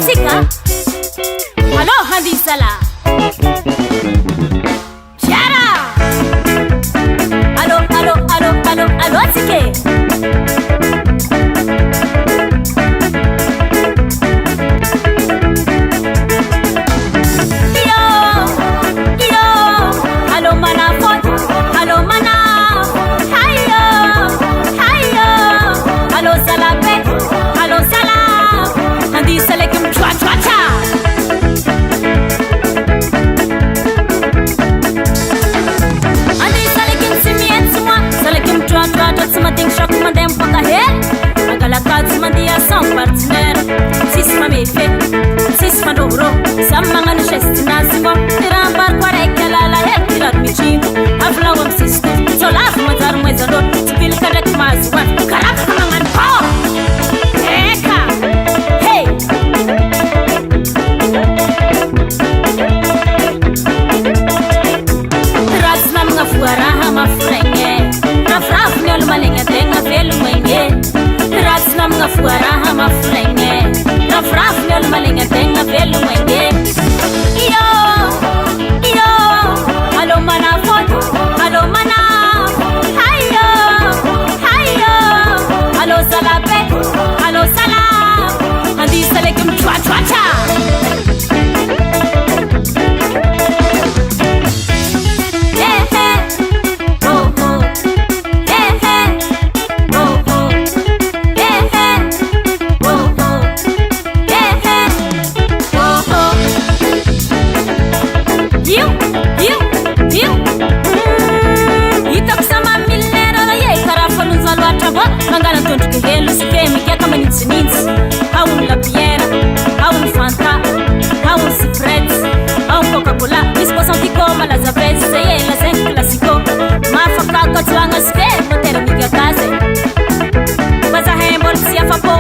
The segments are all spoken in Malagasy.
LAMOZIKA. Allo handisala. Chiara. Allo Tsike. Sis madoro, samanga no chest na singo, tirambar quarek la la het tirat michingo, afla wam sisto, so laf mazar mwezado, tipil kadek mazwa, karap kamangan po. Eka, hey. Ras nam nga fuaraha mafrenge, rafraf nyol malenga tenga velu mwenge. Ras nam nga fuaraha mafrenge. Raf nyol malenga tenga velu mwenge. Iyo, halo mana foto, halo mana. Hayo, halo salabe, halo salam. Hadi salekum chwa chwa cha. Mangana tonto helu sikemi kia kama nitsinitsi. Haun la biera, haun fanta, haun sifrets, haun Coca-Cola. Mispo santico malaza vezi, seye la zen classico. Mafaka katuanga sike, notera miga kaze. Baza hembol siya fapo.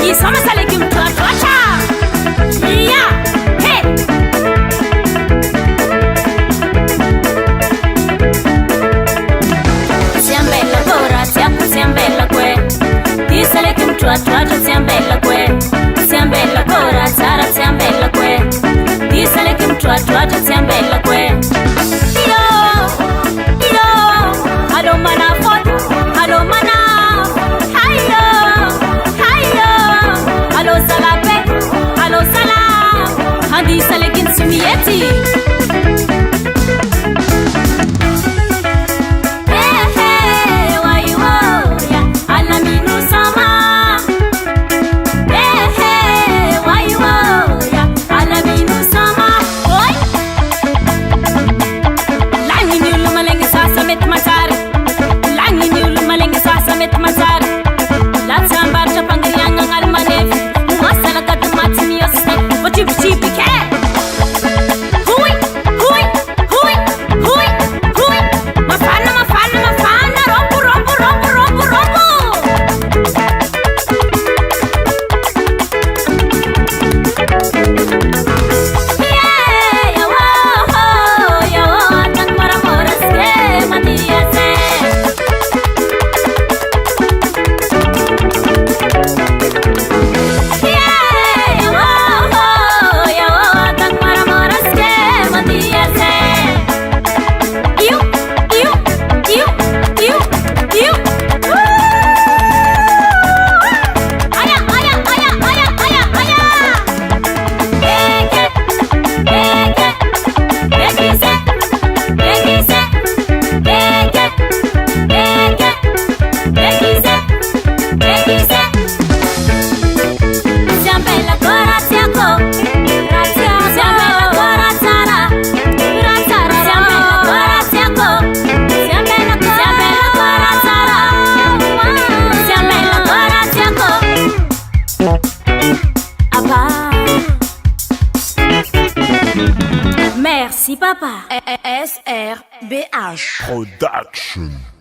Isama salekim tuwa tuwacha. Yeah, hey. Tsy Ambelako Raha Tiako, Tsy Ambelako Disalekim tuatua Tsy Ambelako Tsy Ambelako Raha Tsara, Tsy Ambelako Disalekim tuatua Tsy Ambelako. Iyo, halo mana foto, halo mana. Hayo, halo salabe, halo salam. Hadi salekin sumieti. Merci papa. SRBH Production.